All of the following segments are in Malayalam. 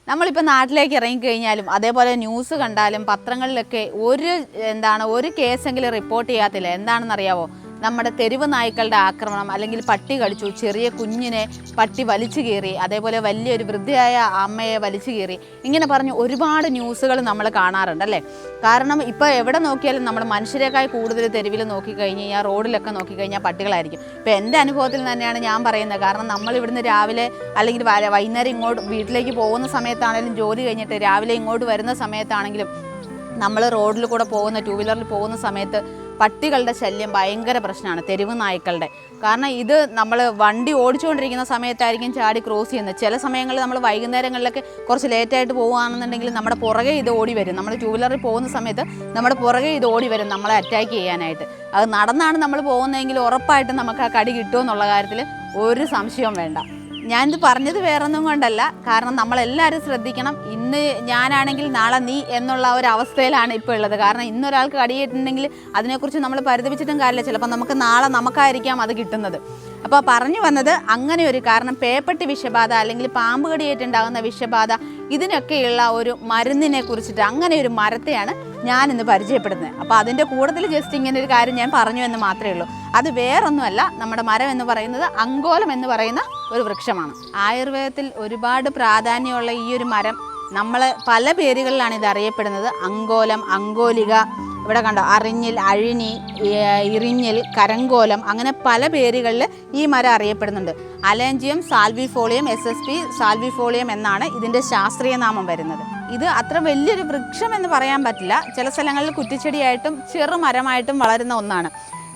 നമ്മളിപ്പോൾ നാട്ടിലേക്ക് ഇറങ്ങിക്കഴിഞ്ഞാലും അതേപോലെ ന്യൂസ് കണ്ടാലും പത്രങ്ങളിലൊക്കെ ഒരു കേസെങ്കിലും റിപ്പോർട്ട് ചെയ്യാത്തില്ല. എന്താണെന്നറിയാവോ? നമ്മുടെ തെരുവ് നായ്ക്കളുടെ ആക്രമണം, അല്ലെങ്കിൽ പട്ടി കടിച്ചു, ചെറിയ കുഞ്ഞിനെ പട്ടി വലിച്ചു കീറി, അതേപോലെ വലിയൊരു വൃദ്ധയായ അമ്മയെ വലിച്ചു കീറി, ഇങ്ങനെ പറഞ്ഞ് ഒരുപാട് ന്യൂസുകൾ നമ്മൾ കാണാറുണ്ട് അല്ലേ? കാരണം ഇപ്പോൾ എവിടെ നോക്കിയാലും നമ്മൾ മനുഷ്യരെക്കാൾ കൂടുതൽ തെരുവിൽ നോക്കിക്കഴിഞ്ഞ് കഴിഞ്ഞാൽ, റോഡിലൊക്കെ നോക്കിക്കഴിഞ്ഞാൽ പട്ടികളായിരിക്കും. ഇപ്പോൾ എൻ്റെ അനുഭവത്തിൽ തന്നെയാണ് ഞാൻ പറയുന്നത്. കാരണം നമ്മൾ ഇവിടുന്ന് രാവിലെ അല്ലെങ്കിൽ വൈകുന്നേരം ഇങ്ങോട്ട് വീട്ടിലേക്ക് പോകുന്ന സമയത്താണെങ്കിലും, ജോലി കഴിഞ്ഞിട്ട് രാവിലെ ഇങ്ങോട്ട് വരുന്ന സമയത്താണെങ്കിലും, നമ്മൾ റോഡിൽ കൂടെ പോകുന്ന 2 വീലറിൽ പോകുന്ന സമയത്ത് പട്ടികളുടെ ശല്യം ഭയങ്കര പ്രശ്നമാണ്, തെരുവ് നായ്ക്കളുടെ. കാരണം ഇത് നമ്മൾ വണ്ടി ഓടിച്ചുകൊണ്ടിരിക്കുന്ന സമയത്തായിരിക്കും ചാടി ക്രോസ് ചെയ്യുന്നത്. ചില സമയങ്ങളിൽ നമ്മൾ വൈകുന്നേരങ്ങളിലൊക്കെ കുറച്ച് ലേറ്റായിട്ട് പോകുകയാണെന്നുണ്ടെങ്കിൽ നമ്മുടെ പുറകെ ഇത് ഓടി വരും. നമ്മൾ 2 വീലറിൽ പോകുന്ന സമയത്ത് നമ്മുടെ പുറകെ ഇത് ഓടി വരും നമ്മളെ അറ്റാക്ക് ചെയ്യാനായിട്ട്. അത് നടന്നാണ് നമ്മൾ പോകുന്നതെങ്കിൽ ഉറപ്പായിട്ടും നമുക്ക് ആ കടി കിട്ടുമെന്നുള്ള കാര്യത്തിൽ ഒരു സംശയവും വേണ്ട. ഞാനിത് പറഞ്ഞത് വേറൊന്നും കൊണ്ടല്ല, കാരണം നമ്മളെല്ലാവരും ശ്രദ്ധിക്കണം. ഇന്ന് ഞാനാണെങ്കിൽ നാളെ നീ എന്നുള്ള ഒരു അവസ്ഥയിലാണ് ഇപ്പോൾ ഉള്ളത്. കാരണം ഇന്നൊരാൾക്ക് കടിയിട്ടുണ്ടെങ്കിൽ അതിനെക്കുറിച്ച് നമ്മൾ പരിതപിച്ചിട്ടും കാര്യമില്ല. ചിലപ്പോൾ നമുക്ക് നാളെ നമുക്കായിരിക്കാം അത് കിട്ടുന്നത്. അപ്പോൾ പറഞ്ഞു വന്നത് അങ്ങനെ ഒരു കാരണം, പേപ്പട്ടി വിഷബാധ അല്ലെങ്കിൽ പാമ്പ് കടിയേറ്റുണ്ടാകുന്ന വിഷബാധ, ഇതിനൊക്കെയുള്ള ഒരു മരുന്നിനെ കുറിച്ചിട്ട് അങ്ങനെ ഒരു മരത്തെയാണ് ഞാനിന്ന് പരിചയപ്പെടുന്നത്. അപ്പോൾ അതിൻ്റെ കൂട്ടത്തിൽ ജസ്റ്റ് ഇങ്ങനെ ഒരു കാര്യം ഞാൻ പറഞ്ഞു എന്ന് മാത്രമേ ഉള്ളൂ. അത് വേറൊന്നുമല്ല, നമ്മുടെ മരം എന്ന് പറയുന്നത് അങ്കോലം എന്ന് പറയുന്ന ഒരു വൃക്ഷമാണ്. ആയുർവേദത്തിൽ ഒരുപാട് പ്രാധാന്യമുള്ള ഈ ഒരു മരം നമ്മൾ പല പേരുകളിലാണ് ഇത് അറിയപ്പെടുന്നത്. അങ്കോലം, അങ്കോലിക, ഇവിടെ കണ്ടോ, അറിഞ്ഞിൽ, അഴിനി, ഇറിഞ്ഞിൽ, കരങ്കോലം, അങ്ങനെ പല പേരുകളിൽ ഈ മരം അറിയപ്പെടുന്നുണ്ട്. അലേഞ്ചിയം സാൽവിഫോളിയം SSP സാൽവിഫോളിയം എന്നാണ് ഇതിൻ്റെ ശാസ്ത്രീയ നാമം വരുന്നത്. ഇത് അത്ര വലിയൊരു വൃക്ഷം എന്ന് പറയാൻ പറ്റില്ല. ചില സ്ഥലങ്ങളിൽ കുറ്റിച്ചെടിയായിട്ടും ചെറുമരമായിട്ടും വളരുന്ന ഒന്നാണ്.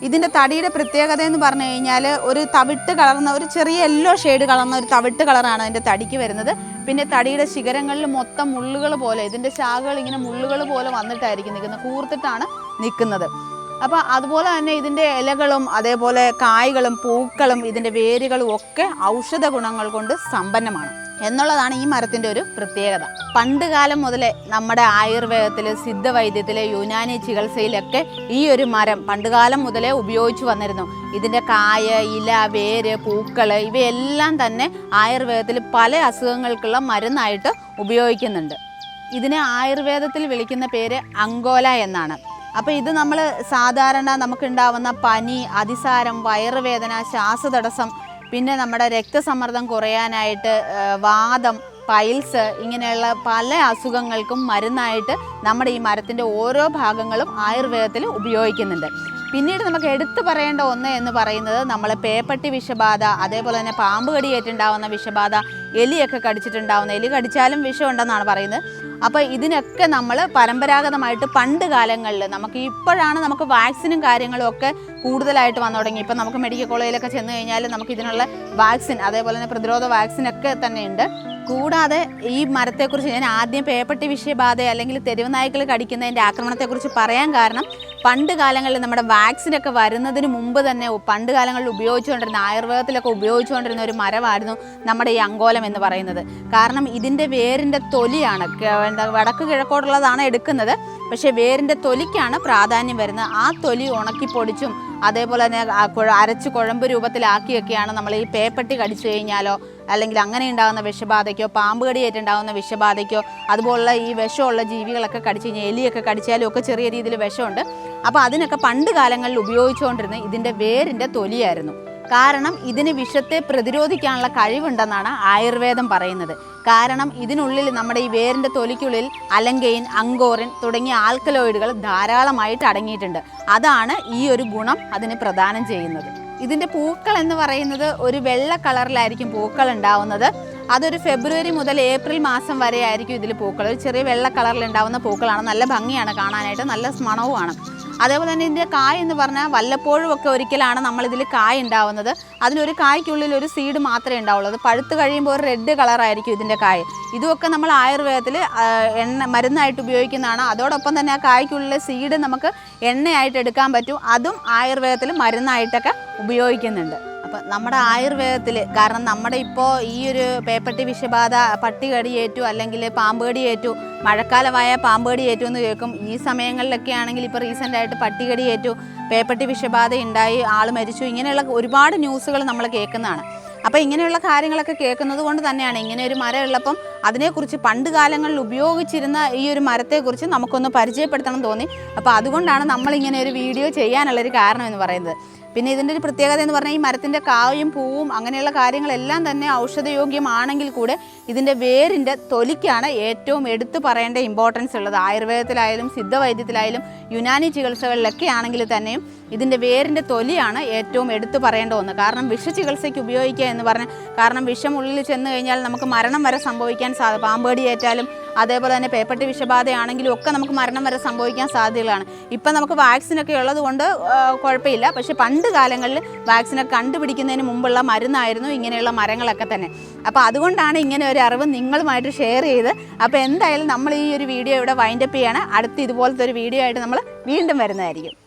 ഇതിൻ്റെ തടിയുടെ പ്രത്യേകത എന്ന് പറഞ്ഞു കഴിഞ്ഞാൽ ഒരു തവിട്ട് കളർന്ന, ഒരു ചെറിയ യെല്ലോ ഷെയ്ഡ് കളർന്ന ഒരു തവിട്ട് കളറാണ് അതിൻ്റെ തടിക്ക് വരുന്നത്. പിന്നെ തടിയുടെ ശിഖരങ്ങളിൽ മൊത്തം മുള്ളുകൾ പോലെ, ഇതിൻ്റെ ശാഖകൾ ഇങ്ങനെ മുള്ളുകൾ പോലെ വന്നിട്ടായിരിക്കും നിൽക്കുന്നത്, കൂർത്തിട്ടാണ് നിൽക്കുന്നത്. അപ്പോൾ അതുപോലെ തന്നെ ഇതിൻ്റെ ഇലകളും അതേപോലെ കായ്കളും പൂക്കളും ഇതിൻ്റെ വേരുകളും ഒക്കെ ഔഷധ ഗുണങ്ങൾ കൊണ്ട് സമ്പന്നമാണ് എന്നുള്ളതാണ് ഈ മരത്തിൻ്റെ ഒരു പ്രത്യേകത. പണ്ട് കാലം മുതലേ നമ്മുടെ ആയുർവേദത്തിൽ, സിദ്ധവൈദ്യത്തിൽ, യുനാനി ചികിത്സയിലൊക്കെ ഈ ഒരു മരം പണ്ടുകാലം മുതലേ ഉപയോഗിച്ചു വന്നിരുന്നു. ഇതിൻ്റെ കായ, ഇല, വേര്, പൂക്കൾ ഇവയെല്ലാം തന്നെ ആയുർവേദത്തിൽ പല അസുഖങ്ങൾക്കുള്ള മരുന്നായിട്ട് ഉപയോഗിക്കുന്നുണ്ട്. ഇതിനെ ആയുർവേദത്തിൽ വിളിക്കുന്ന പേര് അങ്കോല എന്നാണ്. അപ്പോൾ ഇത് നമ്മൾ സാധാരണ നമുക്കുണ്ടാവുന്ന പനി, അതിസാരം, വയറുവേദന, ശ്വാസതടസ്സം, പിന്നെ നമ്മുടെ രക്തസമ്മർദ്ദം കുറയാനായിട്ട്, വാദം, പൈൽസ്, ഇങ്ങനെയുള്ള പല അസുഖങ്ങൾക്കും മരുന്നായിട്ട് നമ്മുടെ ഈ മരത്തിൻ്റെ ഓരോ ഭാഗങ്ങളും ആയുർവേദത്തിൽ ഉപയോഗിക്കുന്നുണ്ട്. പിന്നീട് നമുക്ക് എടുത്തു പറയേണ്ട ഒന്ന് എന്ന് പറയുന്നത് നമ്മൾ പേപ്പട്ടി വിഷബാധ, അതേപോലെ തന്നെ പാമ്പ് കടിയേറ്റുണ്ടാവുന്ന വിഷബാധ, എലിയൊക്കെ കടിച്ചിട്ടുണ്ടാവുന്ന, എലി കടിച്ചാലും വിഷമുണ്ടെന്നാണ് പറയുന്നത്. അപ്പോൾ ഇതിനൊക്കെ നമ്മൾ പരമ്പരാഗതമായിട്ട് പണ്ട് കാലങ്ങളിൽ, ഇപ്പോഴാണ് നമുക്ക് വാക്സിനും കാര്യങ്ങളും ഒക്കെ കൂടുതലായിട്ട് വന്നു തുടങ്ങി. ഇപ്പം നമുക്ക് മെഡിക്കൽ കോളേജിലൊക്കെ ചെന്ന് കഴിഞ്ഞാൽ നമുക്ക് ഇതിനുള്ള വാക്സിൻ, അതേപോലെ തന്നെ പ്രതിരോധ വാക്സിനൊക്കെ തന്നെ ഉണ്ട്. കൂടാതെ ഈ മരത്തെക്കുറിച്ച് ഞാൻ ആദ്യം പേപ്പട്ടി വിഷബാധ അല്ലെങ്കിൽ തെരുവ് നായ്ക്കൾ കടിക്കുന്നതിൻ്റെ ആക്രമണത്തെക്കുറിച്ച് പറയാൻ കാരണം, പണ്ട് കാലങ്ങളിൽ നമ്മുടെ വാക്സിനൊക്കെ വരുന്നതിന് മുമ്പ് തന്നെ പണ്ട് കാലങ്ങളിൽ ഉപയോഗിച്ചുകൊണ്ടിരുന്ന, ആയുർവേദത്തിലൊക്കെ ഉപയോഗിച്ചുകൊണ്ടിരുന്ന ഒരു മരമായിരുന്നു നമ്മുടെ ഈ അങ്കോലം എന്ന് പറയുന്നത്. കാരണം ഇതിൻ്റെ വേരിൻ്റെ തൊലിയാണ്, വടക്ക് കിഴക്കോട്ടുള്ളതാണ് എടുക്കുന്നത്, പക്ഷേ വേരിൻ്റെ തൊലിക്കാണ് പ്രാധാന്യം വരുന്നത്. ആ തൊലി ഉണക്കിപ്പൊടിച്ചും അതേപോലെ തന്നെ അരച്ച് കുഴമ്പ് രൂപത്തിലാക്കിയൊക്കെയാണ് നമ്മൾ ഈ പേപ്പട്ടി കടിച്ചു കഴിഞ്ഞാലോ അല്ലെങ്കിൽ അങ്ങനെ ഉണ്ടാകുന്ന വിഷബാധയ്ക്കോ, പാമ്പ് കടിയേറ്റുണ്ടാകുന്ന വിഷബാധയ്ക്കോ, അതുപോലുള്ള ഈ വിഷമുള്ള ജീവികളൊക്കെ കടിച്ചു കഴിഞ്ഞാൽ, എലിയൊക്കെ കടിച്ചാലും ഒക്കെ ചെറിയ രീതിയിൽ വിഷമുണ്ട്. അപ്പോൾ അതിനൊക്കെ പണ്ട് കാലങ്ങളിൽ ഉപയോഗിച്ചുകൊണ്ടിരുന്നത് ഇതിൻ്റെ വേരിൻ്റെ തൊലിയായിരുന്നു. കാരണം ഇതിന് വിഷത്തെ പ്രതിരോധിക്കാനുള്ള കഴിവുണ്ടെന്നാണ് ആയുർവേദം പറയുന്നത്. കാരണം ഇതിനുള്ളിൽ, നമ്മുടെ ഈ വേരിൻ്റെ തൊലിക്കുള്ളിൽ അലങ്കൈൻ, അങ്കോറിൻ തുടങ്ങിയ ആൽക്കലോയിഡുകൾ ധാരാളമായിട്ട് അടങ്ങിയിട്ടുണ്ട്. അതാണ് ഈ ഒരു ഗുണം അതിന് പ്രദാനം ചെയ്യുന്നത്. ഇതിൻ്റെ പൂക്കൾ എന്ന് പറയുന്നത് ഒരു വെള്ള കളറിലായിരിക്കും പൂക്കൾ ഉണ്ടാവുന്നത്. അതൊരു ഫെബ്രുവരി മുതൽ ഏപ്രിൽ മാസം വരെ ആയിരിക്കും ഇതിൽ പൂക്കൾ. ഒരു ചെറിയ വെള്ള കളറിൽ ഉണ്ടാവുന്ന പൂക്കളാണ്. നല്ല ഭംഗിയാണ് കാണാനായിട്ട്, നല്ല മണവുമാണ്. അതേപോലെ തന്നെ ഇതിൻ്റെ കായ് എന്ന് പറഞ്ഞാൽ വല്ലപ്പോഴും ഒക്കെ ഒരിക്കലാണ് നമ്മളിതിൽ കായ് ഉണ്ടാവുന്നത്. അതിലൊരു കായ്ക്കുള്ളിൽ ഒരു സീഡ് മാത്രമേ ഉണ്ടാവുള്ളൂ. അത് പഴുത്ത് കഴിയുമ്പോൾ ഒരു റെഡ് കളറായിരിക്കും ഇതിൻ്റെ കായ്. ഇതുമൊക്കെ നമ്മൾ ആയുർവേദത്തിൽ മരുന്നായിട്ട് ഉപയോഗിക്കുന്നതാണ്. അതോടൊപ്പം തന്നെ ആ കായ്ക്കുള്ളിലെ സീഡ് നമുക്ക് എണ്ണയായിട്ട് എടുക്കാൻ പറ്റും. അതും ആയുർവേദത്തിൽ മരുന്നായിട്ടൊക്കെ ഉപയോഗിക്കുന്നുണ്ട്. അപ്പം നമ്മുടെ ആയുർവേദത്തിൽ, കാരണം നമ്മുടെ ഇപ്പോൾ ഈ ഒരു പേപ്പട്ടി വിഷബാധ, പട്ടി കടിയേറ്റു അല്ലെങ്കിൽ പാമ്പ് കടിയേറ്റു, മഴക്കാലമായ പാമ്പ് കടിയേറ്റു എന്ന് കേൾക്കും. ഈ സമയങ്ങളിലൊക്കെ ആണെങ്കിൽ ഇപ്പോൾ റീസെൻ്റായിട്ട് പട്ടി കടിയേറ്റു, പേപ്പട്ടി വിഷബാധ ഉണ്ടായി, ആൾ മരിച്ചു, ഇങ്ങനെയുള്ള ഒരുപാട് ന്യൂസുകൾ നമ്മൾ കേൾക്കുന്നതാണ്. അപ്പോൾ ഇങ്ങനെയുള്ള കാര്യങ്ങളൊക്കെ കേൾക്കുന്നത് കൊണ്ട് തന്നെയാണ് ഇങ്ങനെ ഒരു മരം ഉള്ളപ്പം അതിനെക്കുറിച്ച് പണ്ട് കാലങ്ങളിൽ ഉപയോഗിച്ചിരുന്ന ഈ ഒരു മരത്തെക്കുറിച്ച് നമുക്കൊന്ന് പരിചയപ്പെടുത്തണം തോന്നി. അപ്പോൾ അതുകൊണ്ടാണ് നമ്മളിങ്ങനെ ഒരു വീഡിയോ ചെയ്യാനുള്ളൊരു കാരണം എന്ന് പറയുന്നത്. പിന്നെ ഇതിൻ്റെ ഒരു പ്രത്യേകത എന്ന് പറഞ്ഞാൽ ഈ മരത്തിൻ്റെ കായും പൂവും അങ്ങനെയുള്ള കാര്യങ്ങളെല്ലാം തന്നെ ഔഷധയോഗ്യമാണെങ്കിൽ കൂടെ ഇതിൻ്റെ വേരിൻ്റെ തൊലിക്കാണ് ഏറ്റവും എടുത്തു പറയേണ്ട ഇമ്പോർട്ടൻസ് ഉള്ളത്. ആയുർവേദത്തിലായാലും സിദ്ധവൈദ്യത്തിലായാലും യുനാനി ചികിത്സകളിലൊക്കെ ആണെങ്കിൽ തന്നെയും ഇതിൻ്റെ വേരിൻ്റെ തൊലിയാണ് ഏറ്റവും എടുത്തു പറയേണ്ട ഒന്ന്. കാരണം വിഷചികിത്സയ്ക്ക് ഉപയോഗിക്കുക എന്ന് പറഞ്ഞാൽ, കാരണം വിഷം ഉള്ളിൽ ചെന്ന് കഴിഞ്ഞാൽ നമുക്ക് മരണം വരെ സംഭവിക്കാൻ പാമ്പേടി ഏറ്റാലും അതേപോലെ തന്നെ പേപ്പട്ടി വിഷബാധയാണെങ്കിലും ഒക്കെ നമുക്ക് മരണം വരെ സംഭവിക്കാൻ സാധ്യതകളാണ്. ഇപ്പം നമുക്ക് വാക്സിനൊക്കെ ഉള്ളത് കൊണ്ട് കുഴപ്പമില്ല. പക്ഷേ പണ്ട് കാലങ്ങളിൽ വാക്സിനൊക്കെ കണ്ടുപിടിക്കുന്നതിന് മുമ്പുള്ള മരുന്നായിരുന്നു ഇങ്ങനെയുള്ള മരങ്ങളൊക്കെ തന്നെ. അപ്പോൾ അതുകൊണ്ടാണ് ഇങ്ങനെ ഒരു അറിവ് നിങ്ങളുമായിട്ട് ഷെയർ ചെയ്ത്. അപ്പോൾ എന്തായാലും നമ്മൾ ഈ ഒരു വീഡിയോ ഇവിടെ വൈൻഡപ്പ് ചെയ്യാണ്. അടുത്ത് ഇതുപോലത്തെ ഒരു വീഡിയോ ആയിട്ട് നമ്മൾ വീണ്ടും വരുന്നതായിരിക്കും.